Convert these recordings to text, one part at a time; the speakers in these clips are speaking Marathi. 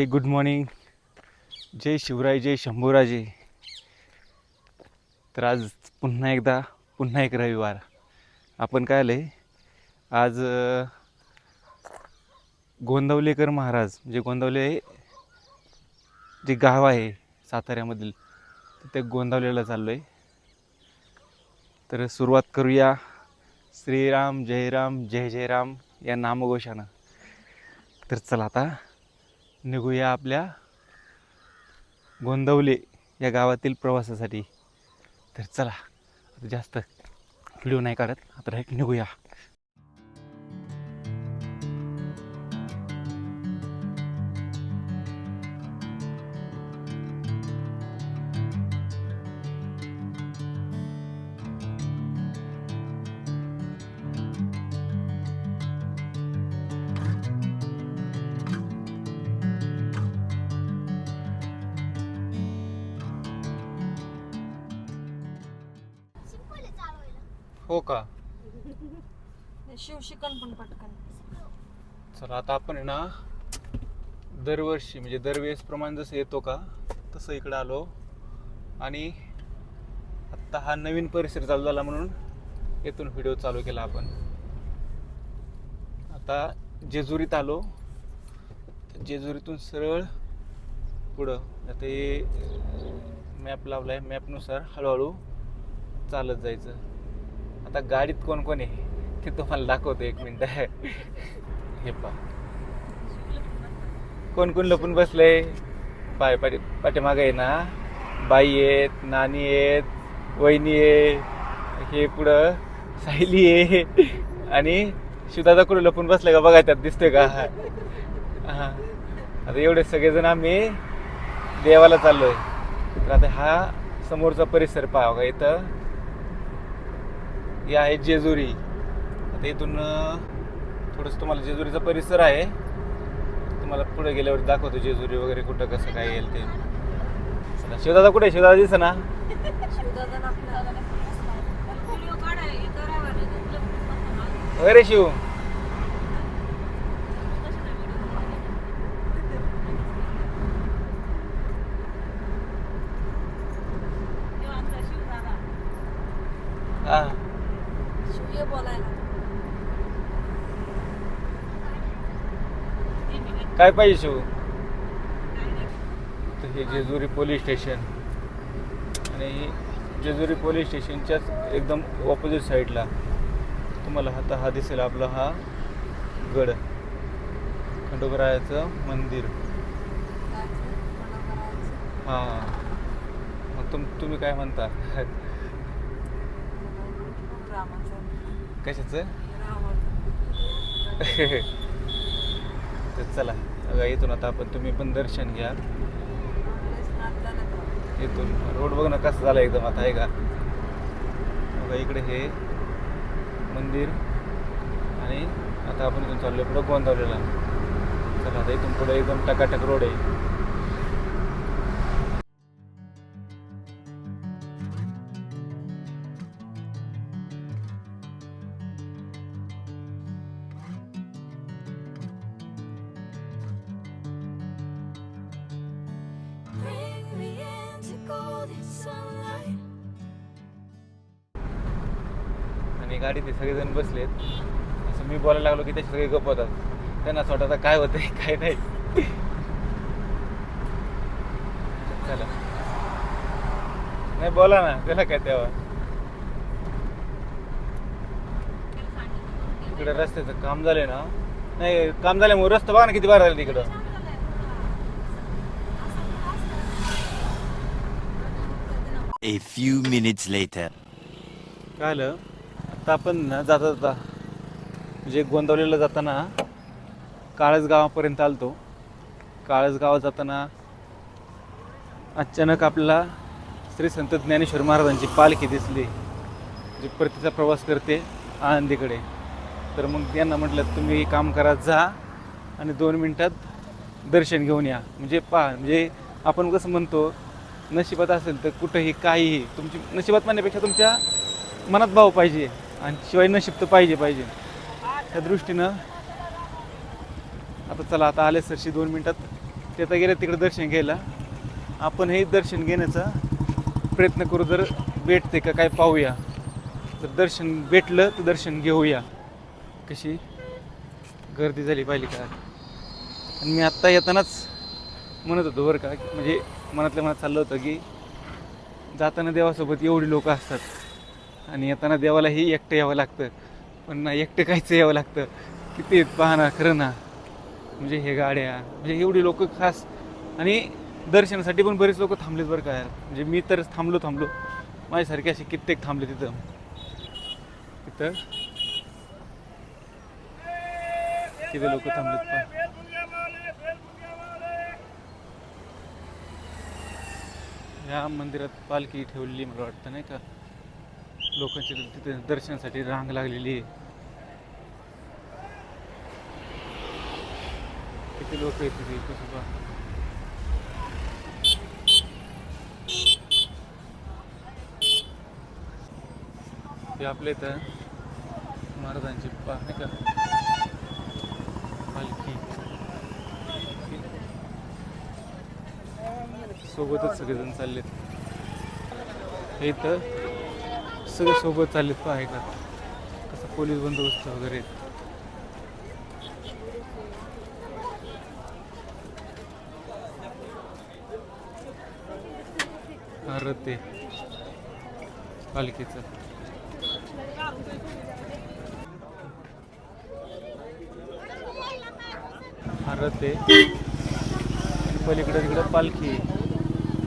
Good morning. जय शिवराय, जय शंभूराजे. तर आज पुन्हा एक रविवार. आपण काय आले आज गोंदवलेकर महाराज म्हणजे गोंदवले जे गाव आहे साताऱ्यामधील, ते गोंदवलेला चाललो आहे. तर सुरुवात करूया श्रीराम जय राम जय जय राम या नामघोषानं. तर चला आता निघूया आपल्या गोंदवले या गावातील प्रवासासाठी. तर चला आता जास्त व्हिडिओ नाही काढत, आता डायरेक्ट निघूया. हो का? शिवशिकन पण पटकन. चला आता आपण आहे ना दरवर्षी म्हणजे दरवेळेस प्रमाणे जसं येतो का तसं इकडं आलो. आणि आत्ता हा नवीन परिसर चालू झाला म्हणून येथून व्हिडिओ चालू केला आपण. आता जेजुरीत आलो. जेजुरीतून सरळ पुढं आता हे मॅप लावला आहे. मॅपनुसार हळूहळू चालत जायचं. आता गाडीत कोण कोण आहे ते तुम्हाला दाखवतो, एक मिनिट. हे पहा कोण कोण लपून बसलंय. पाठीमागे आहे ना बाई आहेत, नानी आहेत, वहिनी आहे, हे पुढं सायली आहे आणि शिवदादा कुठं लपून बसले का बघा, त्यात दिसतोय का? हां, आता एवढे सगळेजण आम्ही देवाला चाललोय. तर आता हा समोरचा परिसर पहा का, इथं हे आहे जेजुरी. आता इथून थोडंसं तुम्हाला जेजुरीचा परिसर आहे, तुम्हाला पुढे गेल्यावर दाखवतो जेजुरी वगैरे कुठं कसं काय येईल ते. चला, शिवदादा कुठे? शिवदादा दिसत ना? अरे शिव, हा काय पाहिजे शिव? तर हे जेजुरी पोलीस स्टेशन, आणि जेजुरी पोलीस स्टेशनच्याच एकदम ऑपोजिट साईडला तुम्हाला आता हा दिसेल आपला हा गड, खंडोबारायाचं मंदिर. हां, मग तुम्ही काय म्हणता? कशाचं? तर चला बघा, इथून आता आपण तुम्ही पण दर्शन घ्या. इथून रोड बघ ना कसं झालं एकदम आता, आहे का? बघा इकडे हे मंदिर, आणि आता आपण इथून चाललो पुढं गोंदवलेला. चला आता इथून पुढे एकदम टकाटक रोड आहे. आणि गाडीत सगळेजण बसलेत. असं मी बोलायला लागलो की त्याचे सगळे गप्प होतात. त्यांना असं वाटतं काय होतंय काय नाही. चला, नाही बोला ना, त्याला काय तेव्हा. इकडे रस्त्याचं काम झालंय ना, नाही काम झाल्यामुळे रस्ता बघा ना किती बार झाले तिकडं. A few minutes later. काय आलं आता आपण ना जाता जाता म्हणजे गोंदवलेला जाताना काळस गावापर्यंत आलतो. काळस गावात जाताना अचानक आपल्याला श्री संत ज्ञानेश्वर महाराजांची पालखी दिसली, जी परतीचा प्रवास करते आळंदीकडे. तर मग यांना म्हटलं तुम्ही काम करा, जा आणि 2 मिनिटात दर्शन घेऊन या. म्हणजे म्हणजे आपण कसं म्हणतो, नशिबात असेल तर कुठंही काहीही, तुमची नशिबात म्हणण्यापेक्षा तुमच्या मनात भाव पाहिजे, आणि शिवाय नशीब तर पाहिजे. त्या दृष्टीनं आता चला, आता आले सरशी 2 मिनिटात ते आता गेले तिकडे दर्शन घ्यायला. आपण हे दर्शन घेण्याचा प्रयत्न करू, जर भेटते का काय पाहूया. तर दर्शन भेटलं तर दर्शन घेऊया. कशी गर्दी झाली पाहिली का. आणि मी आत्ता येतानाच म्हणत होतो बरं का, म्हणजे मनातल्या मनात चाललं होतं की जाताना देवासोबत एवढी लोक असतात आणि येताना देवालाही एकटं यावं लागतं. पण ना, एकटं कायचं यावं लागतं. किती पाहणार खरं ना. म्हणजे हे गाड्या, म्हणजे एवढी लोक खास. आणि दर्शनासाठी पण बरेच लोक थांबलेत बरं का यार. म्हणजे मी तर थांबलो. माझ्यासारखे असे कित्येक थांबले तिथं. किती लोक थांबलेत पहा. या मंदिरात पालखी ठेवलेली मला वाटतं नाही का. लोकांची तिथे दर्शनासाठी रांग लागलेली आहे. किती लोक आहेत तिथे कसं पहा. हे आपल्या इथं महाराजांची पहा नाही का पालखी. सोबतच सगळेजण चाललेत. हे इथं सगळे सोबत चाललेत पहा का. कसं पोलीस बंदोबस्त वगैरे. हा रथ आहे पालखीचं. हा रथ आहे. पलीकडे तिकडे पालखी आहे.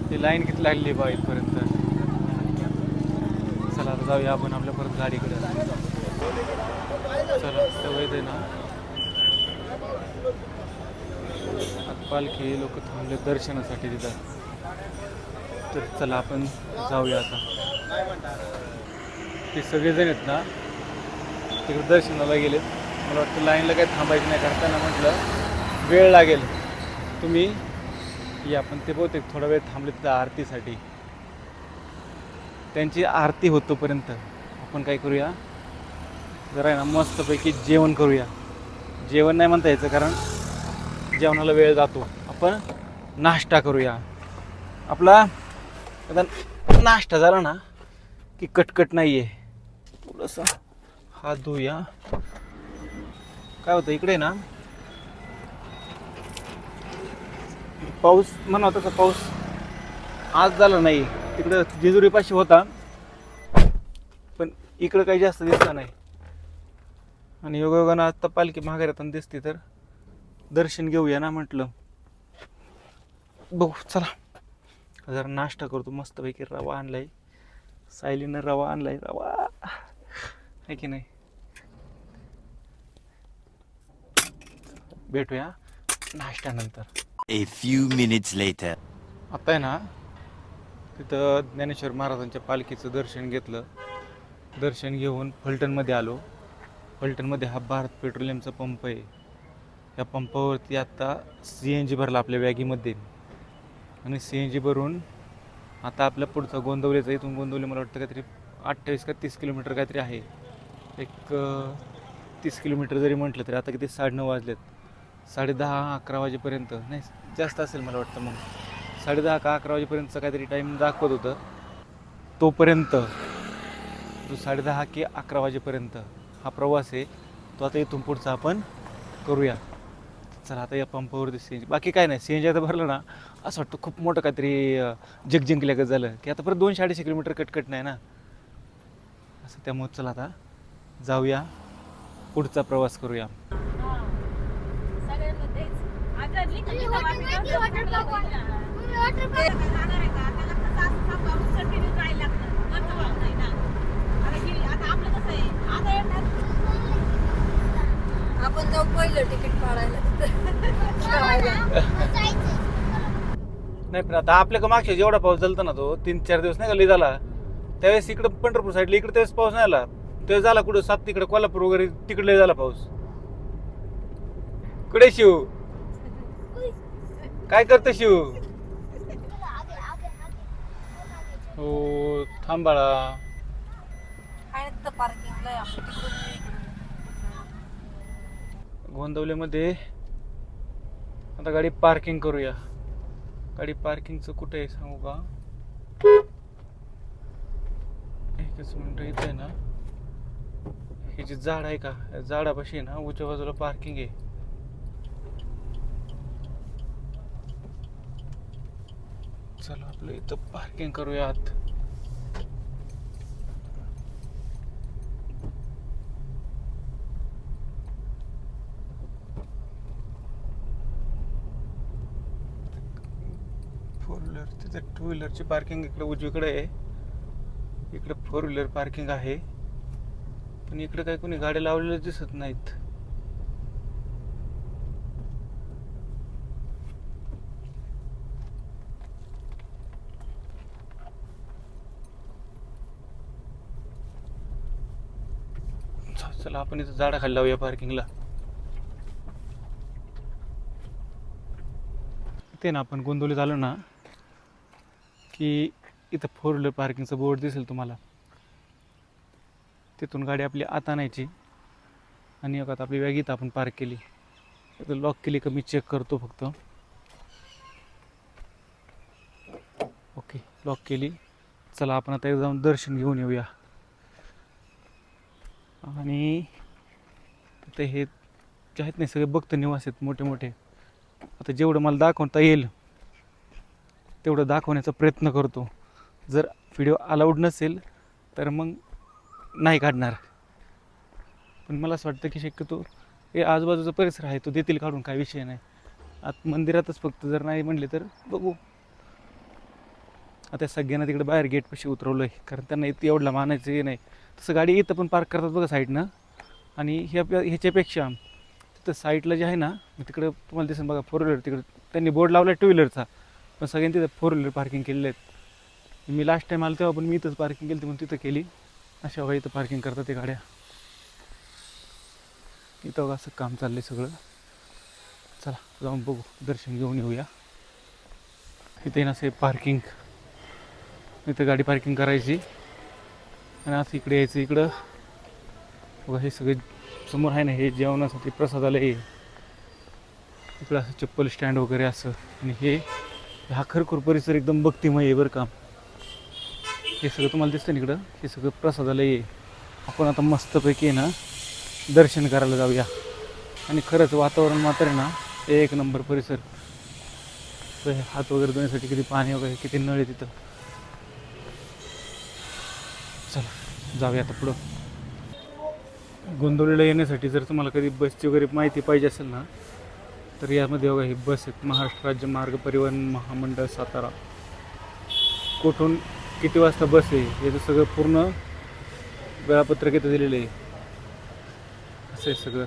ती लाईन किती लागली बा इथपर्यंत. चला आता जाऊया आपण आपल्या परत गाडीकडे. चला सवय दे ना. आता पालखी लोक थांबले दर्शनासाठी तिथं. तर चला आपण जाऊया आता. ते सगळेजण आहेत ना तिकडे दर्शनाला गेलेत. मला वाटतं लाईनला काही थांबायचं नाही, कारण त्यांना म्हटलं वेळ लागेल, तुम्ही या. पण ते बहुतेक थोडा वेळ थांबले तिथं आरतीसाठी. त्यांची आरती होतोपर्यंत आपण काय करूया, जरा आहे ना मस्तपैकी जेवण करूया. जेवण नाही म्हणता यायचं कारण जेवणाला वेळ जातो. आपण नाश्ता करूया. आपला आता नाश्ता झाला ना की कटकट नाही आहे. थोडंसं हात धुया. काय होतं इकडे ना पाऊस म्हणा, तसा पाऊस आज झाला नाही. तिकडं जेजुरीपाशी होता पण इकडं काही जास्त दिसला नाही. आणि योगायोगानं आत्ता पालखी माघाऱ्यातून दिसते तर दर्शन घेऊया ना म्हटलं. बघू चला. जरा नाश्ता करतो. मस्तपैकी रवा आणलाय, सायलीनं रवा आणलाय. रवा आहे की नाही. भेटूया नाश्त्यानंतर. A few minutes later. आता आहे ना तिथं ज्ञानेश्वर महाराजांच्या पालखीचं दर्शन घेतलं. दर्शन घेऊन फलटणमध्ये आलो. फलटणमध्ये हा भारत पेट्रोलियमचा पंप आहे. या पंपावरती आत्ता CNG भरला आपल्या वॅगीमध्ये. आणि CNG भरून आता आपल्या पुढचा गोंदवलीचा, इथून गोंदवली मला वाटतं काहीतरी 28 का 30 किलोमीटर काहीतरी आहे. एक 30 किलोमीटर जरी म्हटलं तरी आता किती 9:30 वाजलेत. 10:30-11 वाजेपर्यंत, नाही जास्त असेल मला वाटतं. मग 10:30 का 11 वाजेपर्यंतचा काहीतरी टाईम दाखवत होतं. तोपर्यंत जो 10:30 की 11 वाजेपर्यंत हा प्रवास आहे तो आता इथून पुढचा आपण करूया. चला आता या पंपावरती CNG, बाकी काय नाही. CNG आता भरलं ना असं वाटतं खूप मोठं काहीतरी जग जिंकल्यागत झालं की आता परत 200-250 किलोमीटर कटकट नाही ना असं. त्यामुळे चला आता जाऊया, पुढचा प्रवास करूया. आपण जाऊ पहिलं तिकीट काढायला. नाही पण आता आपल्या का मागच्या जेवढा पाऊस झाला ना तो 3-4 दिवस नाही का लई झाला, त्यावेळेस इकडं पंढरपूर साईडला इकडे त्यावेळेस पाऊस नाही आला. त्यावेळेस झाला कुठं सात तिकडे कोल्हापूर वगैरे तिकडे झाला पाऊस. कुठे शिव, काय करतो शिव? हो थांब बाळा. गोंदवलीमध्ये आता गाडी पार्किंग करूया. गाडी पार्किंगचं कुठे आहे सांगू का? एकच मिनटं. इथं आहे ना, हे जे झाड आहे का, या झाडापाशी आहे ना उजव्या बाजूला पार्किंग आहे. चला आपलं इथं पार्किंग करूया आत. फोर व्हीलर तिथे, टू व्हीलरची पार्किंग इकडे उजवीकडे आहे. इकडे फोर व्हीलर पार्किंग आहे, पण इकडे काही कोणी गाड्या लावलेल्या दिसत नाहीत. चला आपण इथं झाडाखाली लावूया पार्किंगला. ते ना आपण गोंदवलीत आलो ना की इथं फोर व्हीलर पार्किंगचं बोर्ड दिसेल तुम्हाला. तिथून गाडी आपली आत आणायची आणि आता आपली बॅग इथं आपण पार्क केली. इथं लॉक केली का मी चेक करतो फक्त. ओके, लॉक केली. चला आपण आता एकदा जाऊन दर्शन घेऊन येऊया. आणि तिथे हे जे आहेत नाही सगळे भक्त निवास आहेत मोठे मोठे. आता जेवढं मला दाखवता येईल तेवढं दाखवण्याचा प्रयत्न करतो. जर व्हिडिओ अलाउड नसेल तर मग नाही काढणार. पण मला असं वाटतं की शक्यतो हे आजूबाजूचा परिसर आहे तो देतील काढून, काय विषय नाही. आत मंदिरातच फक्त जर नाही म्हणले तर बघू. आता सगळ्यांना तिकडे बाहेर गेटपाशी उतरवलं आहे, कारण त्यांना इथं एवढला मानायचं हे नाही. तसं गाडी इथं पण पार्क करतात बघा साईडनं. आणि ह्याच्यापेक्षा तिथं साईडला जे आहे ना, तिकडं तुम्हाला दिसेल बघा फोर व्हीलर. तिकडं त्यांनी बोर्ड लावला आहे टू व्हीलरचा, पण सगळ्यांनी तिथं फोर व्हीलर पार्किंग केलेले आहेत. मी लास्ट टाईम आलो तेव्हा पण मी इथंच पार्किंग केली, म्हणून तिथं केली. अशा बघा इथं पार्किंग करतात ते गाड्या. इथं बघा असं काम चाललंय सगळं. चला जाऊन बघू, दर्शन घेऊन येऊया. इथे ना से पार्किंग, इथं गाडी पार्किंग करायची आणि असं इकडे यायचं. इकडं बघा हे सगळे समोर आहे ना, हे जेवणासाठी प्रसादालय आहे. इकडं असं चप्पल स्टँड वगैरे असं. आणि हा खरखुर परिसर एकदम भक्तिमय आहे बरं का. हे सगळं तुम्हाला दिसतं ना इकडं, हे सगळं प्रसादालय आहे. आपण आता मस्तपैकी आहे ना दर्शन करायला जाऊया. आणि खरंच वातावरण मात्र आहे ना एक नंबर परिसर. हात वगैरे धुण्यासाठी किती पाणी वगैरे, किती नळ आहे तिथं. चला जाऊया आता पुढं. गोंदवलीला येण्यासाठी जर तुम्हाला कधी बसची वगैरे माहिती पाहिजे असेल ना, तर यामध्ये बघा ही बस आहेत. महाराष्ट्र राज्य मार्ग परिवहन महामंडळ सातारा. कुठून किती वाजता बस आहे याचं सगळं पूर्ण वेळापत्रक इथं दिलेलं आहे. असं आहे सगळं.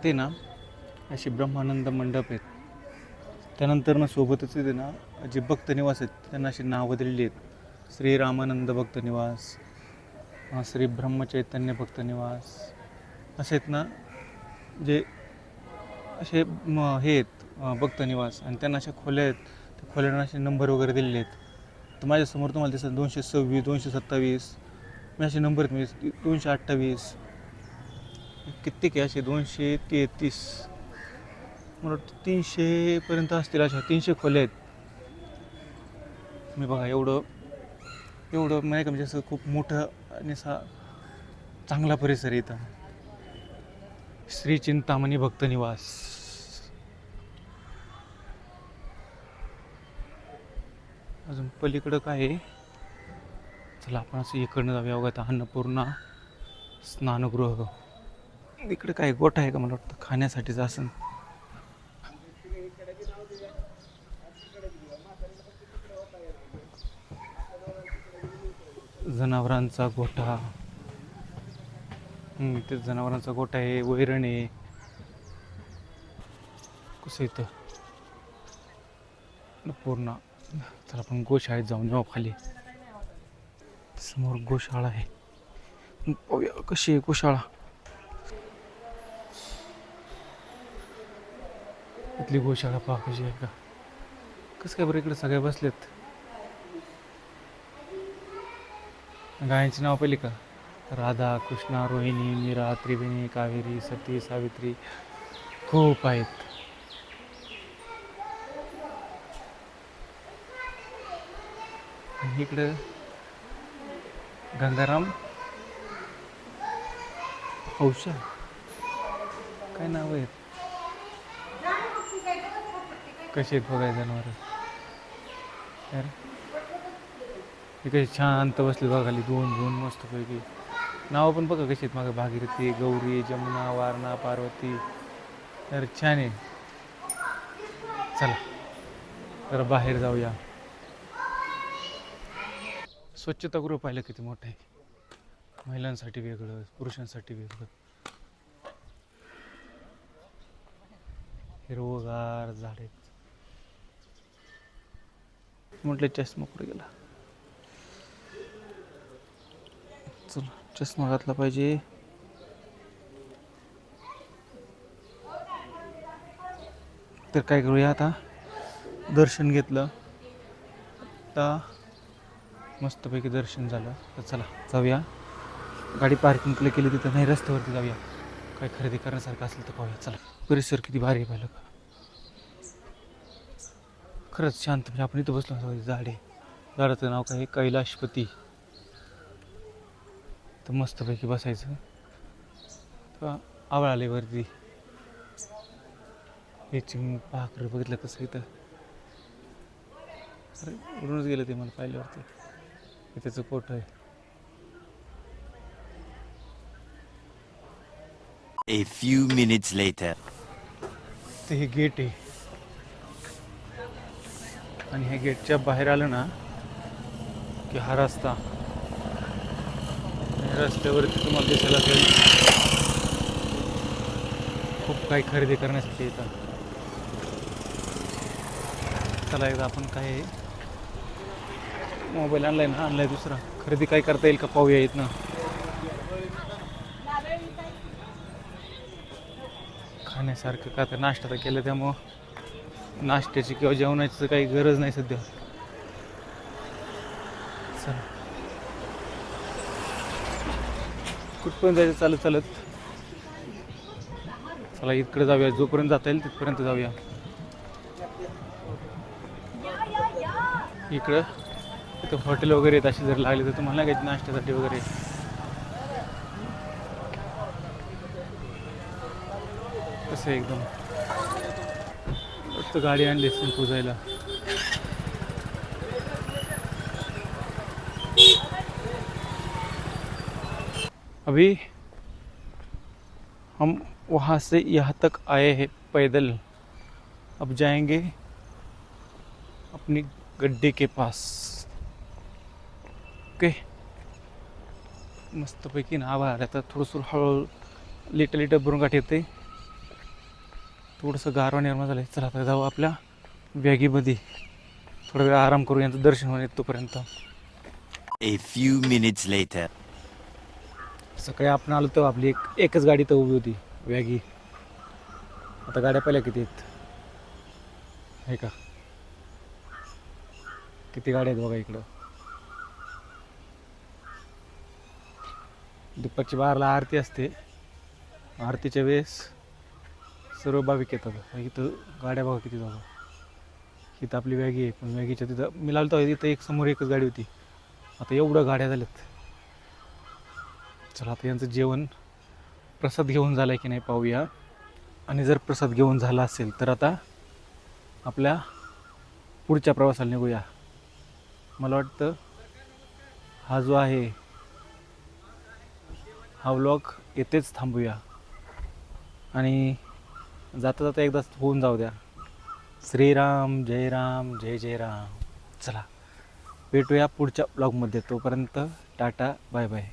ते ना असे ब्रह्मानंद मंडप आहेत. त्यानंतर ना सोबतच इथे ना जे भक्त निवास आहेत त्यांना अशी नावं दिलेली आहेत. श्री रामानंद भक्त निवास, श्री ब्रह्मचैतन्य भक्त निवास, असे आहेत ना जे असे हे आहेत भक्त निवास. आणि त्यांना अशा खोल्या आहेत, त्या खोल्यांना असे नंबर वगैरे दिलेले आहेत. तर माझ्यासमोर तुम्हाला दिसतात 226, 227 मी असे नंबर आहेत. म्हणजे 228 कित्येक आहे असे, 233 मला वाटतं 300पर्यंत असतील. अशा 300 खोल्या आहेत. मी बघा एवढं नाही का, म्हणजे असं खूप मोठं आणि असा चांगला परिसर आहे इथं. श्री चिंतामणी भक्त निवास. अजून पलीकडं काय आहे चला आपण असं इकडनं जाऊया बघा. अन्नपूर्णा स्नानगृह. इकडे काय गोठा आहे का मला वाटतं खाण्यासाठीच असं. जनावरांचा गोठा. ते जनावरांचा गोठा आहे. वैरण आहे. कसं इथं पूर्ण. चला आपण गोशाळेत जाऊन येऊ खाली. समोर गोशाळा आहे. पाहूया कशी आहे गोशाळा. इथली गोशाळा पहा कशी आहे का. कसं काय बरं इकडे सगळे बसलेत. गायांची नाव पहिली का. राधा, कृष्णा, रोहिणी, मीरा, त्रिवेणी, कावेरी, सती, सावित्री खूप आहेत. आणि इकडं गंगाराम हौशा काय नाव आहेत. कशी आहेत बघाय जनावर. हे कशी शांत बसले बघा खाली. दोन मस्तपैकी. नावं पण बघा कशी आहेत. मागं भागीरथी, गौरी, जमुना, वारणा, पार्वती. तर छान आहे. चला जरा बाहेर जाऊया. स्वच्छतागृह पाहिलं किती मोठं आहे. महिलांसाठी वेगळं, पुरुषांसाठी वेगळं. हिरवगार झाडे. म्हटलं चष्मा कुठे गेला. चला चष्मा घातला पाहिजे. तर काय करूया आता. दर्शन घेतलं आता मस्तपैकी दर्शन झालं. तर चला जाऊया. गाडी पार्किंग केली तिथं नाही, रस्त्यावरती जाऊया. काय खरेदी करण्यासारखं असेल तर पाहूया. चला परिसर किती भारी आहे पाहिलं का. खरंच शांत. म्हणजे आपण इथं बसलो झाडे. झाडाचं नाव काय कैलाशपती. तर मस्तपैकी बसायचं. आवळ आले वरती. हे चिमू पाखर बघितलं कसं इथं. अरे उडूनच गेलं ते मला पाहिल्यावरती. हे त्याचं कोट आहे. A few minutes later. ते हे गेट आहे. आणि ह्या गेटच्या बाहेर आलं ना की हा रस्ता. रस्त्यावरती तुम्हाला दिसायला असेल खूप काही खरेदी करण्यासाठी येतात. चला एकदा आपण काय मोबाईल आणलाय दुसरा. खरेदी काय करता येईल का पाहूया येत ना. खाण्यासारखं का तर नाश्ता तर केलं त्यामुळं नाश्त्याची किंवा जेवणाची काही गरज नाही सध्या. चला कुठपर्यंत जायचं चालत चालत. चला इकडे जाऊया. जोपर्यंत जाता येईल तिथपर्यंत जाऊया. इकडं इथं हॉटेल वगैरे आहेत. अशी जर लागली तर तुम्हाला नाही नाश्त्यासाठी वगैरे. कसं एकदम फक्त गाडी आणली सिंपू जायला. अभी हम वहाँ से यहाँ तक आए हैं पैदल. अब जाएंगे अपनी गड्डे के पास. ओके मस्तपैकी ना आभाळ आला. आता थोडंसं हळूहळू लिटं भरून येते. थोडंसं गारवा निर्माण झालं. चला आता जाऊ आपल्या वॅगीमध्ये. थोडा वेळ आराम करू. यांचं दर्शन होईल तोपर्यंत. A few minutes later. सकाळी आपण आलो तर आपली एकच गाडी तर उभी होती वॅगी. आता गाड्या पहिल्या किती आहेत आहे का. किती गाड्या आहेत बघा इकडं. दुपारची 12ला आरती असते. आरतीच्या वेळेस सर्व भाविक येतात. इथं गाड्या बघा किती बघा. इथं आपली वॅगी आहे. पण वॅगीच्या तिथं मी लावलं तर तिथं एक समोर एकच गाडी होती. आता एवढं गाड्या झाल्यात. चला आता यांचं जेवण प्रसाद घेऊन झाला आहे की नाही पाहूया. आणि जर प्रसाद घेऊन झाला असेल तर आता आपल्या पुढच्या प्रवासाला निघूया. मला वाटतं हा जो आहे हा व्लॉग येथेच थांबूया आणि जाता जाता एकदा होऊन जाऊ द्या. श्रीराम जय राम जय जय राम. चला भेटूया पुढच्या ब्लॉगमध्ये. तोपर्यंत टाटा बाय बाय.